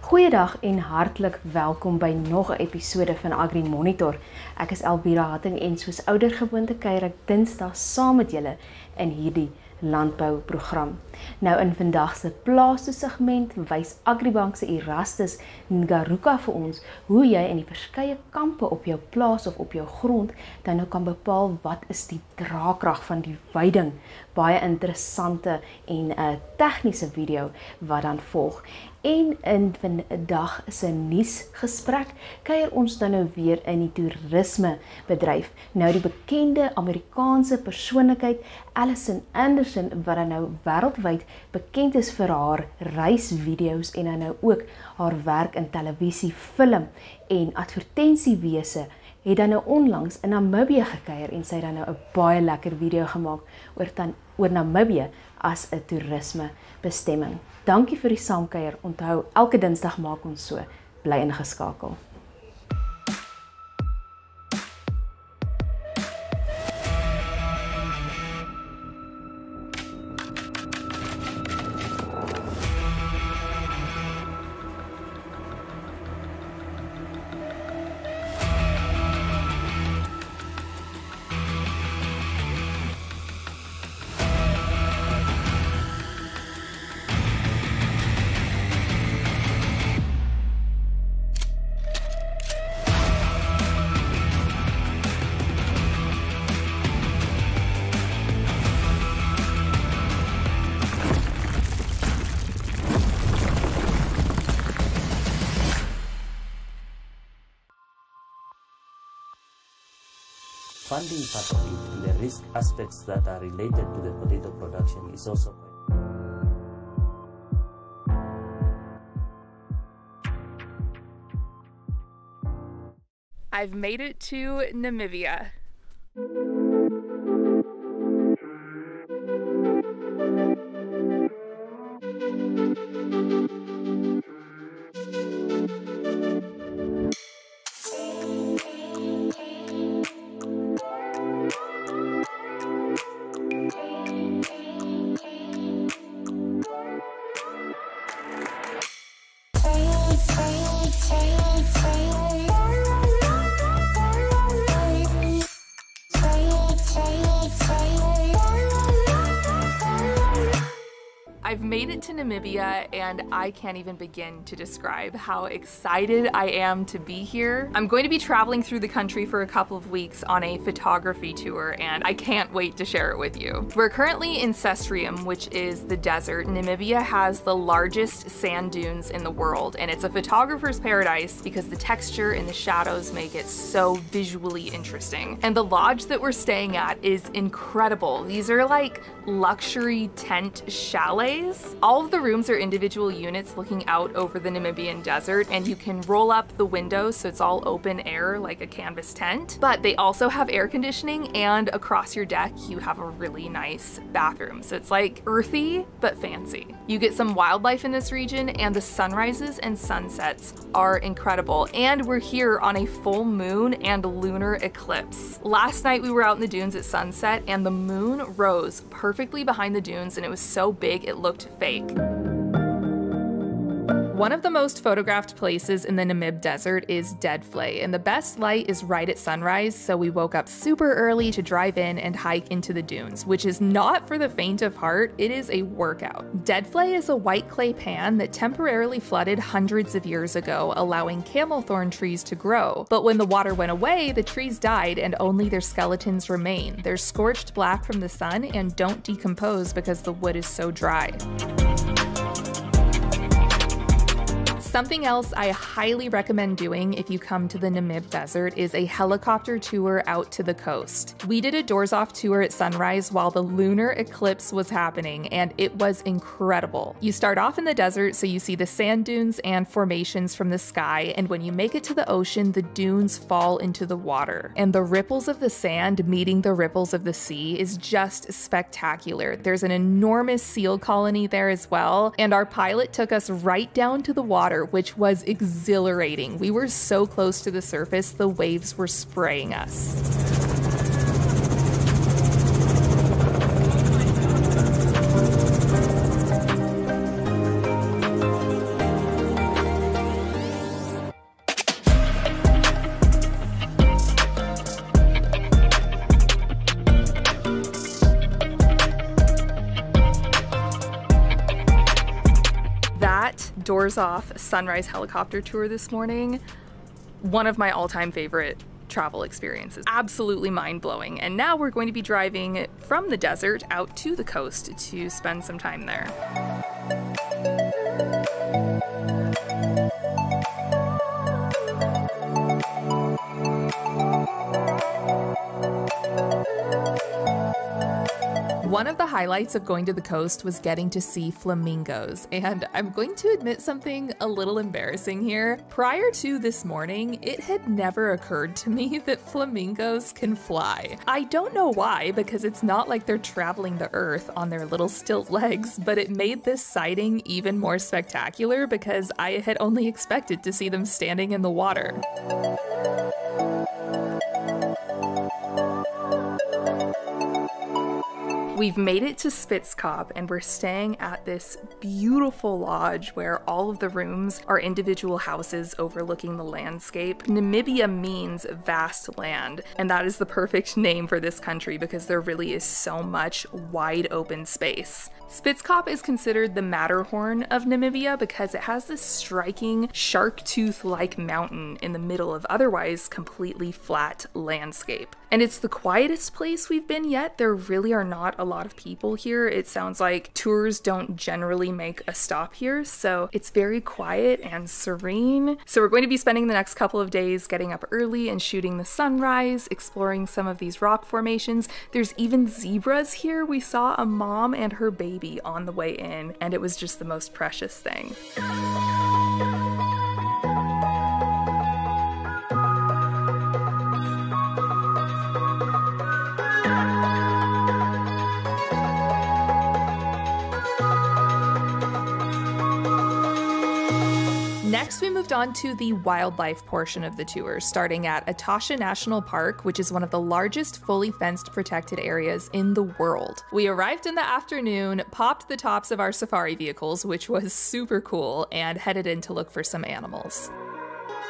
Goeiedag en hartlik welkom by nog 'n episode van Agri Monitor. Ek is Elvira Hatting en soos oudergewoonte kuier ek Dinsdag saam met julle in hierdie landbouprogram. Nou in vandag se Plaas Toe-segment wys Agribank se Erastus Ngaruka vir ons hoe jy in die verskeie kampe op jou plaas of op jou grond dan nou kan bepaal wat is die draagkrag van die weiding. Baie interessante en 'n tegniese video wat dan volg. En in vandag se nuusgesprek kuier ons dan nou weer in die toerisme bedryf. Nou die bekende Amerikaanse persoonlikheid Alison Anderson wat dan nou wêreldwyd bekend is vir haar reisvideo's en dan nou ook haar werk in televisie, film en advertensiewese het dan nou onlangs in Namibia gekuier en sy dan nou 'n baie lekker video gemaak oor Namibia as 'n toerisme bestemming. Dankie vir die saamkuier. Onthou, elke Dinsdag maak ons so. Bly ingeskakel. Funding factory and the risk aspects that are related to the potato production is also I've made it to Namibia. I've made it to Namibia and I can't even begin to describe how excited I am to be here. I'm going to be traveling through the country for a couple of weeks on a photography tour and I can't wait to share it with you. We're currently in Cestrium, which is the desert. Namibia has the largest sand dunes in the world and it's a photographer's paradise because the texture and the shadows make it so visually interesting. And the lodge that we're staying at is incredible. These are like luxury tent chalets. All of the rooms are individual units looking out over the Namibian desert and you can roll up the windows so it's all open air like a canvas tent. But they also have air conditioning and across your deck you have a really nice bathroom. So it's like earthy but fancy. You get some wildlife in this region and the sunrises and sunsets are incredible. And we're here on a full moon and lunar eclipse. Last night we were out in the dunes at sunset and the moon rose perfectly behind the dunes and it was so big it looked fake. One of the most photographed places in the Namib desert is Dead Flay, and the best light is right at sunrise, so we woke up super early to drive in and hike into the dunes, which is not for the faint of heart, it is a workout. Dead Flay is a white clay pan that temporarily flooded hundreds of years ago, allowing camel thorn trees to grow. But when the water went away, the trees died and only their skeletons remain. They're scorched black from the sun and don't decompose because the wood is so dry. Something else I highly recommend doing if you come to the Namib Desert is a helicopter tour out to the coast. We did a doors-off tour at sunrise while the lunar eclipse was happening, and it was incredible. You start off in the desert so you see the sand dunes and formations from the sky, and when you make it to the ocean, the dunes fall into the water. And the ripples of the sand meeting the ripples of the sea is just spectacular. There's an enormous seal colony there as well, and our pilot took us right down to the water, which was exhilarating. We were so close to the surface, the waves were spraying us. doors off sunrise helicopter tour this morning. One of my all-time favorite travel experiences. Absolutely mind-blowing. And now we're going to be driving from the desert out to the coast to spend some time there. One of the highlights of going to the coast was getting to see flamingos, and I'm going to admit something a little embarrassing here. Prior to this morning, it had never occurred to me that flamingos can fly. I don't know why, because it's not like they're traveling the earth on their little stilt legs, but it made this sighting even more spectacular because I had only expected to see them standing in the water. We've made it to Spitzkop and we're staying at this beautiful lodge where all of the rooms are individual houses overlooking the landscape. Namibia means vast land, and that is the perfect name for this country because there really is so much wide open space. Spitzkop is considered the Matterhorn of Namibia because it has this striking shark tooth-like mountain in the middle of otherwise completely flat landscape. And it's the quietest place we've been yet. There really are not a lot of people here. It sounds like tours don't generally make a stop here, so it's very quiet and serene. So we're going to be spending the next couple of days getting up early and shooting the sunrise, exploring some of these rock formations. There's even zebras here. We saw a mom and her baby on the way in, and it was just the most precious thing. Next, we moved on to the wildlife portion of the tour, starting at Etosha National Park, which is one of the largest fully fenced protected areas in the world. We arrived in the afternoon, popped the tops of our safari vehicles, which was super cool, and headed in to look for some animals.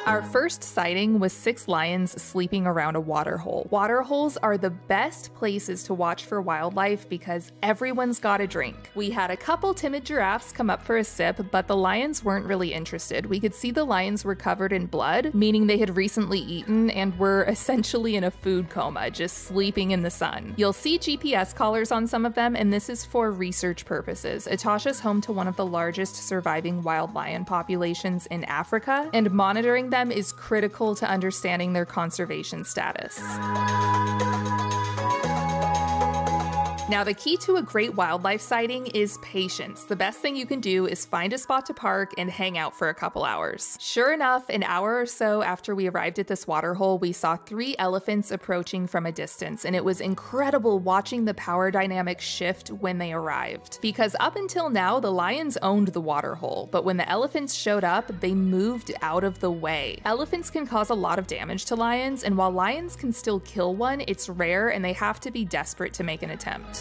Our first sighting was 6 lions sleeping around a waterhole. Waterholes are the best places to watch for wildlife because everyone's got a drink. We had a couple timid giraffes come up for a sip, but the lions weren't really interested. We could see the lions were covered in blood, meaning they had recently eaten and were essentially in a food coma, just sleeping in the sun. You'll see GPS collars on some of them, and this is for research purposes. Etosha's home to one of the largest surviving wild lion populations in Africa, and monitoring them is critical to understanding their conservation status. Now, the key to a great wildlife sighting is patience. The best thing you can do is find a spot to park and hang out for a couple hours. Sure enough, an hour or so after we arrived at this waterhole, we saw 3 elephants approaching from a distance, and it was incredible watching the power dynamic shift when they arrived. Because up until now, the lions owned the waterhole, but when the elephants showed up, they moved out of the way. Elephants can cause a lot of damage to lions, and while lions can still kill one, it's rare and they have to be desperate to make an attempt.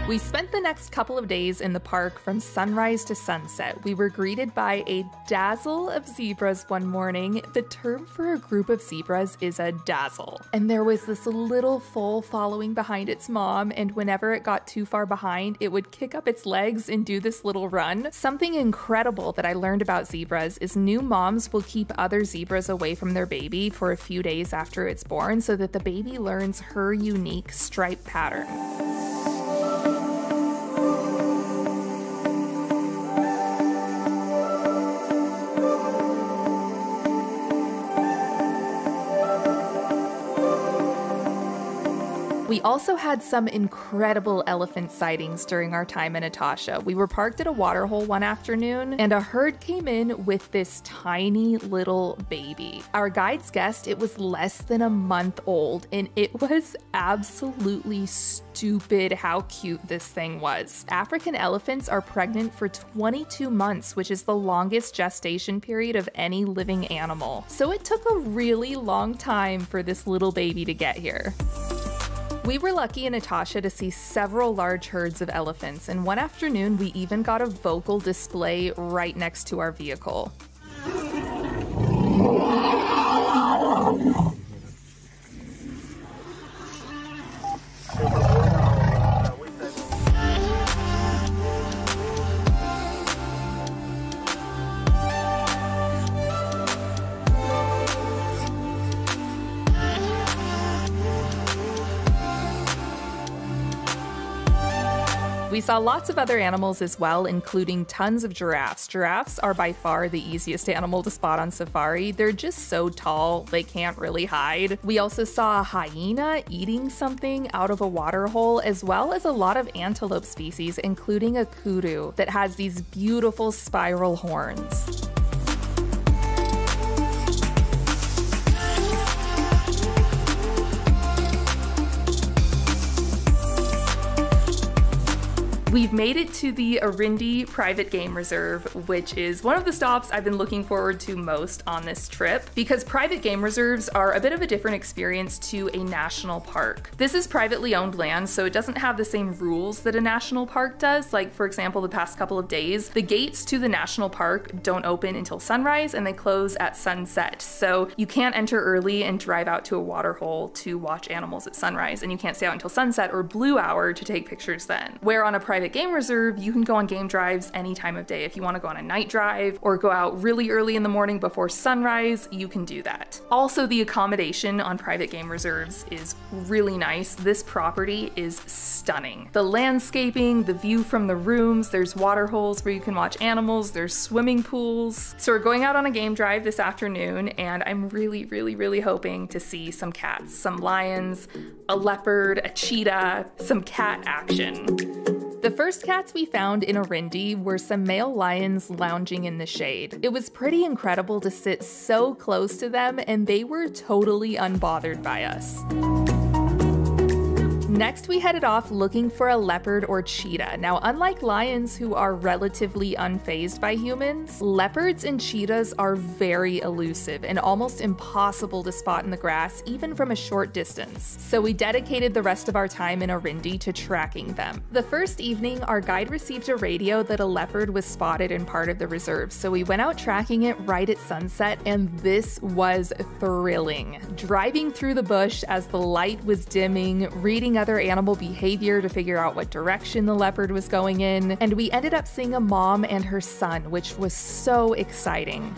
We spent the next couple of days in the park from sunrise to sunset. We were greeted by a dazzle of zebras one morning. The term for a group of zebras is a dazzle. And there was this little foal following behind its mom, and whenever it got too far behind, it would kick up its legs and do this little run. Something incredible that I learned about zebras is new moms will keep other zebras away from their baby for a few days after it's born so that the baby learns her unique stripe pattern. We also had some incredible elephant sightings during our time in Etosha. We were parked at a waterhole one afternoon, and a herd came in with this tiny little baby. Our guides guessed it was less than a month old, and it was absolutely stupid how cute this thing was. African elephants are pregnant for 22 months, which is the longest gestation period of any living animal. So it took a really long time for this little baby to get here. We were lucky in Etosha to see several large herds of elephants, and one afternoon we even got a vocal display right next to our vehicle. We saw lots of other animals as well, including tons of giraffes. Giraffes are by far the easiest animal to spot on safari. They're just so tall, they can't really hide. We also saw a hyena eating something out of a water hole, as well as a lot of antelope species, including a kudu that has these beautiful spiral horns. We've made it to the Arindi Private Game Reserve, which is one of the stops I've been looking forward to most on this trip, because private game reserves are a bit of a different experience to a national park. This is privately owned land, so it doesn't have the same rules that a national park does. Like, for example, the past couple of days, the gates to the national park don't open until sunrise and they close at sunset. So you can't enter early and drive out to a water hole to watch animals at sunrise, and you can't stay out until sunset or blue hour to take pictures then. Where on a private game reserve, you can go on game drives any time of day. If you want to go on a night drive or go out really early in the morning before sunrise, you can do that. Also, the accommodation on private game reserves is really nice. This property is stunning. The landscaping, the view from the rooms, there's water holes where you can watch animals, there's swimming pools. So we're going out on a game drive this afternoon, and I'm really hoping to see some cats, some lions, a leopard, a cheetah, some cat action. The first cats we found in Arindi were some male lions lounging in the shade. It was pretty incredible to sit so close to them, and they were totally unbothered by us. Next, we headed off looking for a leopard or cheetah. Now, unlike lions who are relatively unfazed by humans, leopards and cheetahs are very elusive and almost impossible to spot in the grass, even from a short distance. So we dedicated the rest of our time in Arindi to tracking them. The first evening, our guide received a radio that a leopard was spotted in part of the reserve, so we went out tracking it right at sunset, and this was thrilling. Driving through the bush as the light was dimming, reading other animal behavior to figure out what direction the leopard was going in, and we ended up seeing a mom and her son, which was so exciting.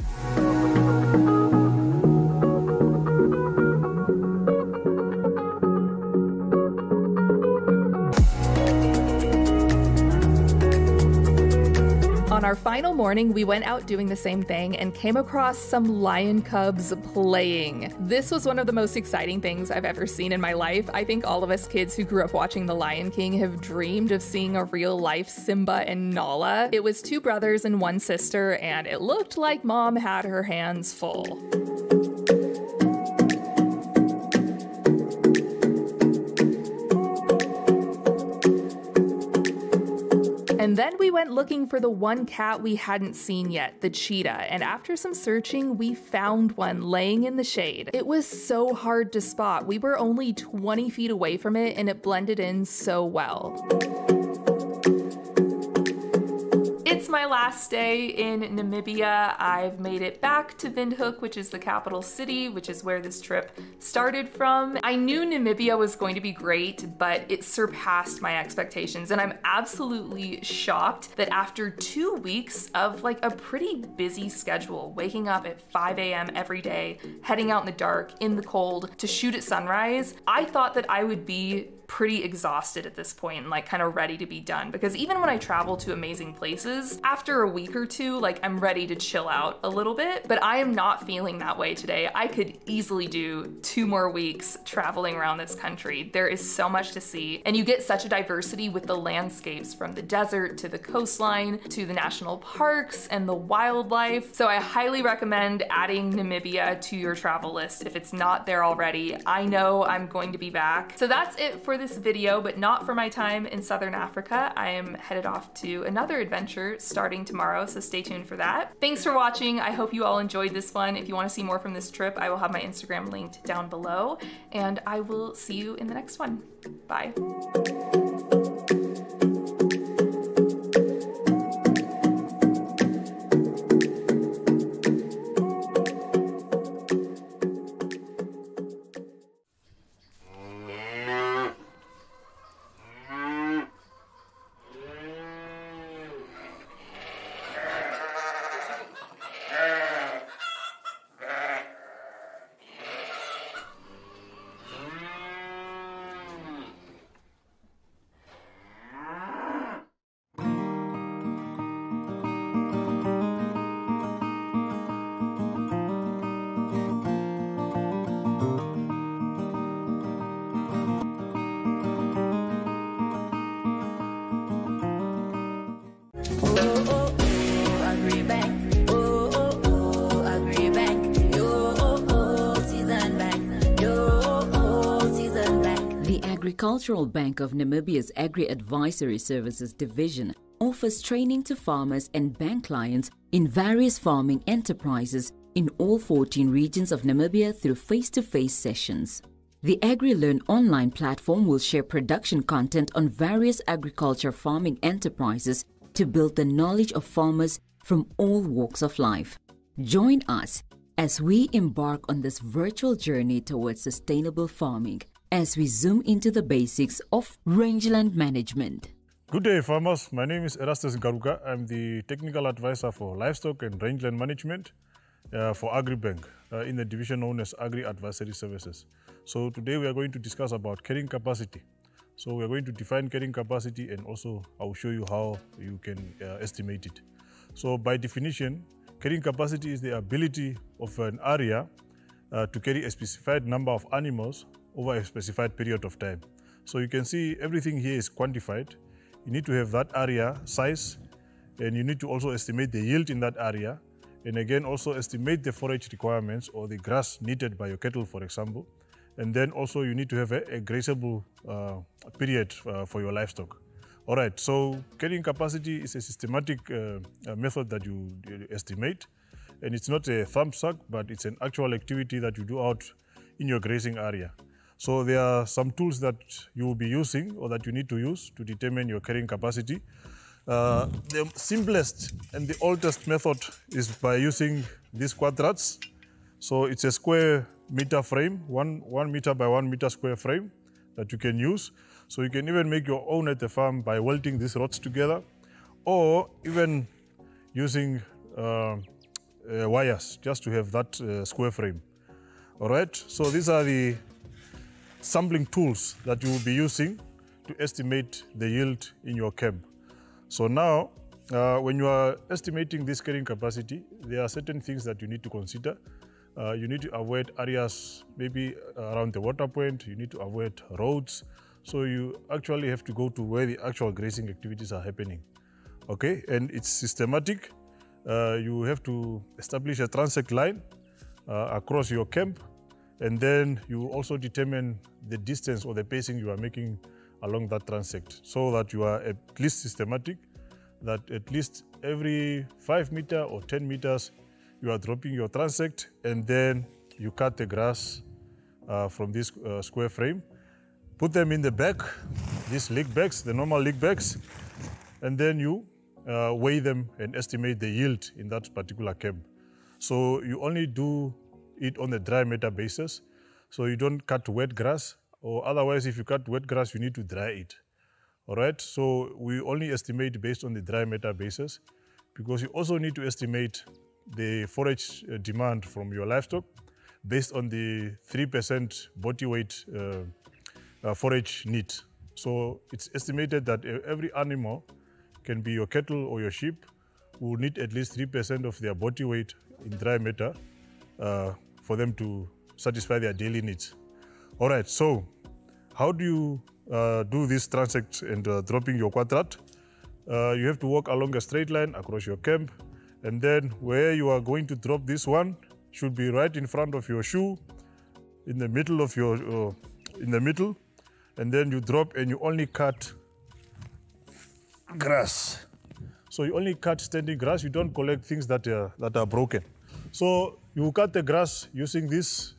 On our final morning, we went out doing the same thing and came across some lion cubs playing. This was one of the most exciting things I've ever seen in my life. I think all of us kids who grew up watching The Lion King have dreamed of seeing a real-life Simba and Nala. It was 2 brothers and 1 sister, and it looked like Mom had her hands full. And then we went looking for the one cat we hadn't seen yet, the cheetah, and after some searching, we found one laying in the shade. It was so hard to spot. We were only 20 feet away from it, and it blended in so well. It's my last day in Namibia. I've made it back to Windhoek, which is the capital city, which is where this trip started from. I knew Namibia was going to be great, but it surpassed my expectations, and I'm absolutely shocked that after 2 weeks of like a pretty busy schedule, waking up at 5 a.m. every day, heading out in the dark, in the cold, to shoot at sunrise, I thought that I would be pretty exhausted at this point and like kind of ready to be done, because even when I travel to amazing places, after a week or two, like I'm ready to chill out a little bit, but I am not feeling that way today. I could easily do 2 more weeks traveling around this country. There is so much to see, and you get such a diversity with the landscapes, from the desert to the coastline to the national parks and the wildlife. So I highly recommend adding Namibia to your travel list if it's not there already. I know I'm going to be back. So that's it for this video, but not for my time in Southern Africa. I am headed off to another adventure starting tomorrow, so stay tuned for that. Thanks for watching. I hope you all enjoyed this one. If you want to see more from this trip, I will have my Instagram linked down below, and I will see you in the next one. Bye. Agricultural Bank of Namibia's Agri Advisory Services Division offers training to farmers and bank clients in various farming enterprises in all 14 regions of Namibia through face-to-face sessions. The AgriLearn online platform will share production content on various agriculture farming enterprises to build the knowledge of farmers from all walks of life. Join us as we embark on this virtual journey towards sustainable farming as we zoom into the basics of rangeland management. Good day, farmers. My name is Erastus Ngaruka. I'm the technical advisor for livestock and rangeland management for Agribank in the division known as Agri Advisory Services. So today we are going to discuss about carrying capacity. So we are going to define carrying capacity, and also I will show you how you can estimate it. So by definition, carrying capacity is the ability of an area to carry a specified number of animals over a specified period of time. So you can see everything here is quantified. You need to have that area size, and you need to also estimate the yield in that area, and again also estimate the forage requirements or the grass needed by your cattle, for example. And then also you need to have a grazeable period for your livestock. All right, so carrying capacity is a systematic method that you estimate, and it's not a thumb suck, but it's an actual activity that you do out in your grazing area. So there are some tools that you will be using or that you need to use to determine your carrying capacity. The simplest and the oldest method is by using these quadrats. So it's a square meter frame, 1 meter by 1 meter square frame that you can use. So you can even make your own at the farm by welding these rods together, or even using wires just to have that square frame. All right, so these are the sampling tools that you will be using to estimate the yield in your camp. So now, when you are estimating this carrying capacity, there are certain things that you need to consider. You need to avoid areas maybe around the water point. You need to avoid roads. So you actually have to go to where the actual grazing activities are happening. Okay, and it's systematic. You have to establish a transect line across your camp, and then you also determine the distance or the pacing you are making along that transect, so that you are at least systematic, that at least every 5 meters or 10 meters you are dropping your transect, and then you cut the grass from this square frame, put them in the bag, these leak bags, the normal leak bags, and then you weigh them and estimate the yield in that particular camp. So you only do it on a dry matter basis, so you don't cut wet grass, or otherwise if you cut wet grass you need to dry it. All right, so we only estimate based on the dry matter basis, because you also need to estimate the forage demand from your livestock based on the 3% body weight forage need. So it's estimated that every animal, can be your cattle or your sheep, will need at least 3% of their body weight in dry matter for them to satisfy their daily needs. All right, so how do you do this transect and dropping your quadrat? You have to walk along a straight line across your camp, and then where you are going to drop this one should be right in front of your shoe, in the middle of your, and then you drop and you only cut grass. So you only cut standing grass, you don't collect things that are broken. So you cut the grass using this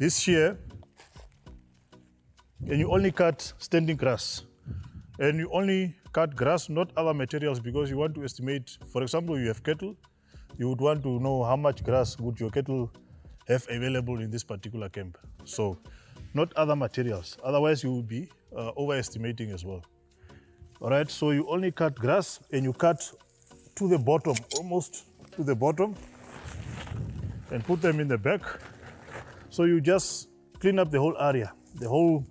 shear, and you only cut standing grass. And you only cut grass, not other materials, because you want to estimate, for example, you have cattle, you would want to know how much grass would your cattle have available in this particular camp. So not other materials, otherwise you will be overestimating as well. All right, so you only cut grass, and you cut to the bottom, almost to the bottom, and put them in the back. So you just clean up the whole area, you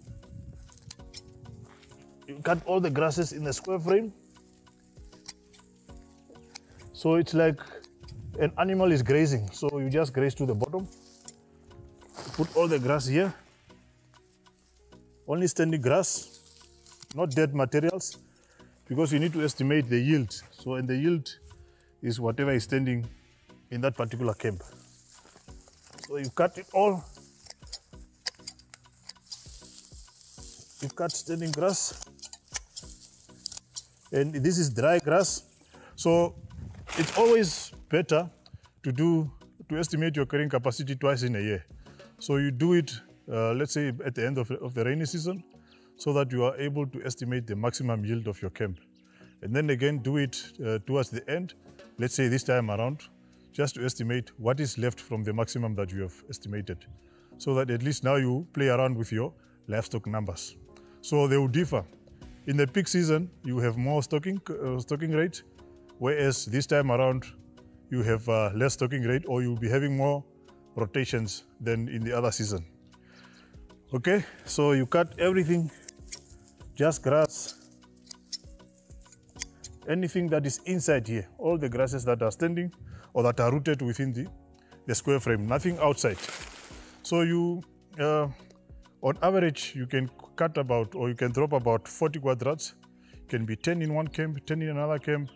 cut all the grasses in the square frame. So it's like an animal is grazing. So you just graze to the bottom, put all the grass here, only standing grass, not dead materials, because you need to estimate the yield. So, and the yield is whatever is standing in that particular camp. So you cut it all you cut standing grass. And this is dry grass. So it's always better to estimate your carrying capacity twice in a year. So you do it, let's say at the end of the rainy season, so that you are able to estimate the maximum yield of your camp. And then again do it towards the end, let's say this time around, just to estimate what is left from the maximum that you have estimated. So that at least now you play around with your livestock numbers. So they will differ. In the peak season, you have more stocking rate, whereas this time around, you have less stocking rate, or you'll be having more rotations than in the other season. Okay, so you cut everything, just grass, anything that is inside here, all the grasses that are standing or that are rooted within the square frame, nothing outside. So you, on average, you can cut about, or you can drop about 40 quadrats. It can be 10 in one camp, 10 in another camp,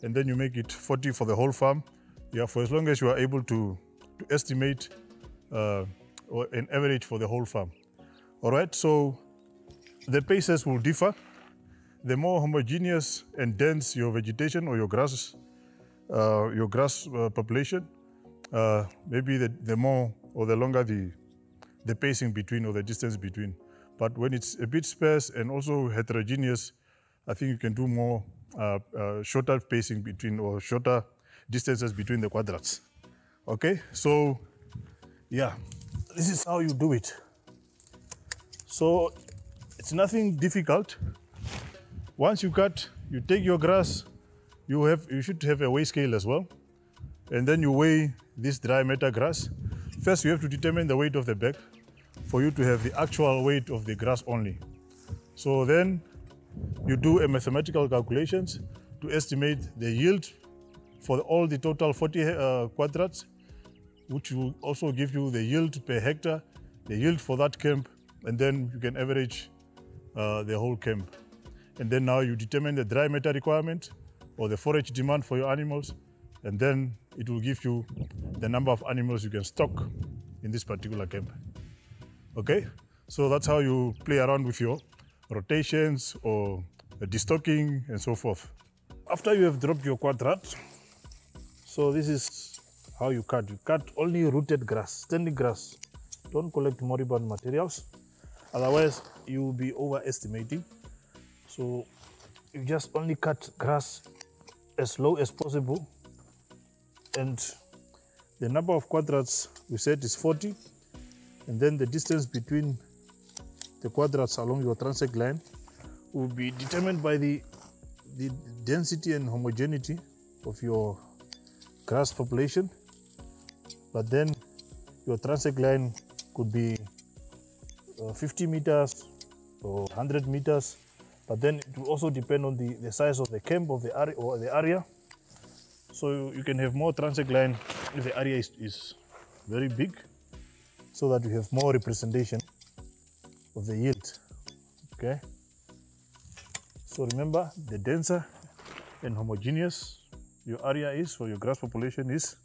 and then you make it 40 for the whole farm. Yeah, for as long as you are able to estimate or an average for the whole farm. All right, so the paces will differ. The more homogeneous and dense your vegetation or your grass population, maybe the more or the longer the pacing between, or the distance between. But when it's a bit sparse and also heterogeneous, I think you can do more shorter pacing between, or shorter distances between the quadrats. Okay, so yeah, this is how you do it. So it's nothing difficult. Once you cut, you take your grass, you should have a weigh scale as well. And then you weigh this dry matter grass. First, you have to determine the weight of the bag for you to have the actual weight of the grass only. So then you do a mathematical calculations to estimate the yield for all the total 40 quadrats, which will also give you the yield per hectare, the yield for that camp, and then you can average the whole camp. And then now you determine the dry matter requirement or the forage demand for your animals, and then it will give you the number of animals you can stock in this particular camp. Okay, so that's how you play around with your rotations or destocking and so forth. After you have dropped your quadrat, so this is how you cut. You cut only rooted grass, standing grass. Don't collect moribund materials, otherwise you will be overestimating. So you just only cut grass as low as possible, and the number of quadrats we said is 40, and then the distance between the quadrats along your transect line will be determined by the density and homogeneity of your grass population. But then your transect line could be 50 meters or 100 meters, but then it will also depend on the size of the camp of the area, or the area. So you can have more transect line if the area is very big, so that you have more representation of the yield. Okay. So remember, the denser and homogeneous your area is, or your grass population is,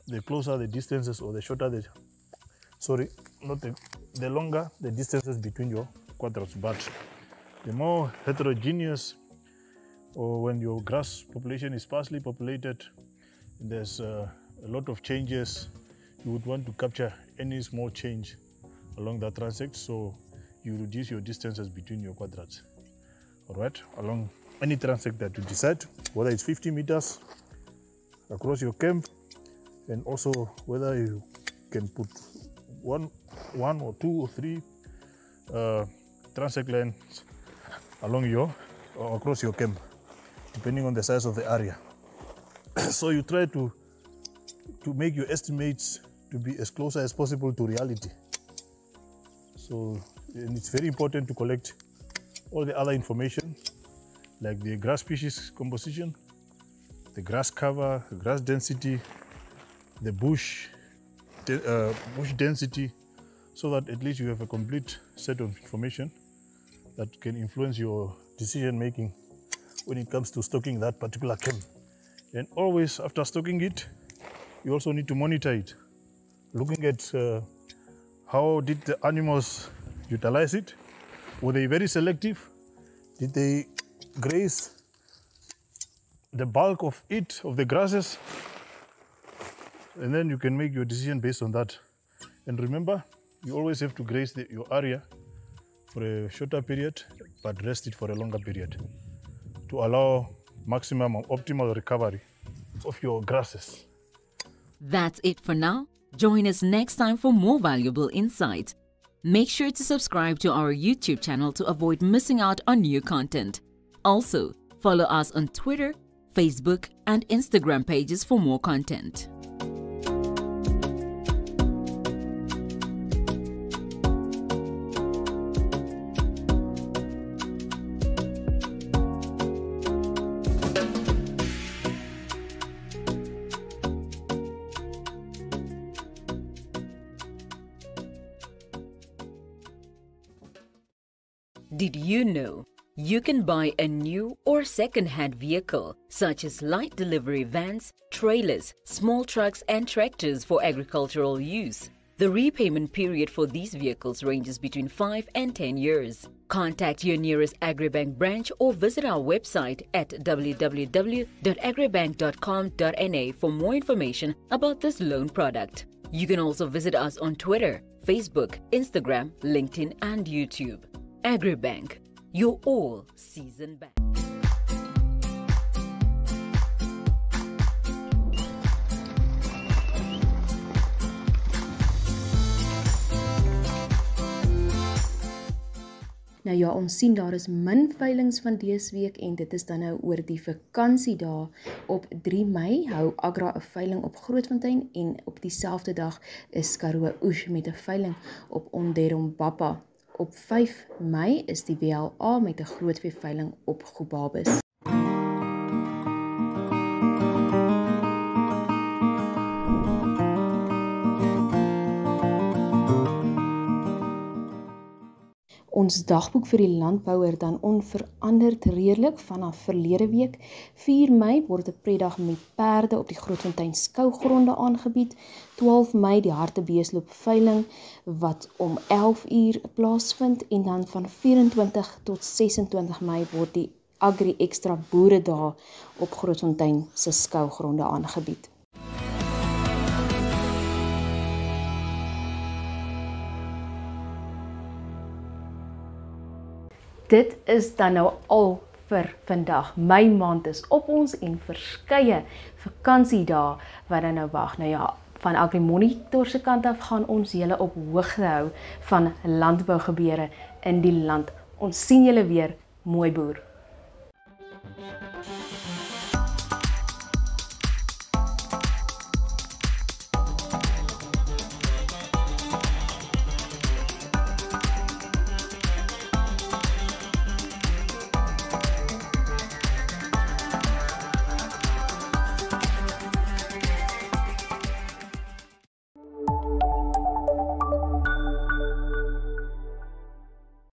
the closer the distances, or the shorter the, the longer the distances between your quadrats. But the more heterogeneous, or when your grass population is sparsely populated, there's a lot of changes, you would want to capture any small change along that transect, so you reduce your distances between your quadrats. All right, along any transect that you decide, whether it's 50 meters across your camp, and also whether you can put one or two or three transect lines along or across your camp, depending on the size of the area. So you try to make your estimates to be as close as possible to reality. So, and it's very important to collect all the other information, like the grass species composition, the grass cover, the grass density, the bush density, so that at least you have a complete set of information that can influence your decision making when it comes to stocking that particular camp. And always after stocking it, you also need to monitor it, looking at how did the animals utilize it, Were they very selective? Did they graze the bulk of the grasses? And then you can make your decision based on that. And remember, you always have to graze your area for a shorter period, but rest it for a longer period to allow maximum or optimal recovery of your grasses. That's it for now. Join us next time for more valuable insights. Make sure to subscribe to our YouTube channel to avoid missing out on new content. Also, follow us on Twitter, Facebook, and Instagram pages for more content. Did you know you can buy a new or second-hand vehicle such as light delivery vans, trailers, small trucks and tractors for agricultural use? The repayment period for these vehicles ranges between 5 and 10 years. Contact your nearest Agribank branch or visit our website at www.agribank.com.na for more information about this loan product. You can also visit us on Twitter, Facebook, Instagram, LinkedIn and YouTube. Agribank, your all-season bank. Nou ja, ons sien daar is min veilings van dese week en dit is dan nou oor die vakansiedae. Op 3 Mei hou Agri 'n veiling op Grootfontein en op dieselfde dag is Karoo Oes met 'n veiling op Onderombapa. Op 5 Mei is die WLA met 'n grootveeveiling op Gobabis. Ons dagboek vir die landbouer dan onveranderd redelik vanaf verlede week. 4 Mei word 'n pretdag met perde op die Grootfontein skougronde aangebied. 12 Mei die hartebeesloop veiling wat om 11 uur plaasvind en dan van 24 tot 26 Mei word die Agri Extra Boeredae op Grootfontein se skougronde aangebied. Dit is dan nou al vir vandag. Mei maand is op ons en verskeie vakansiedae wat dan nou wag. Nou ja, van Agri Monitor se kant af gaan ons julle op hoogte hou van landbougebeure in die land. Ons sien julle weer, mooi boer.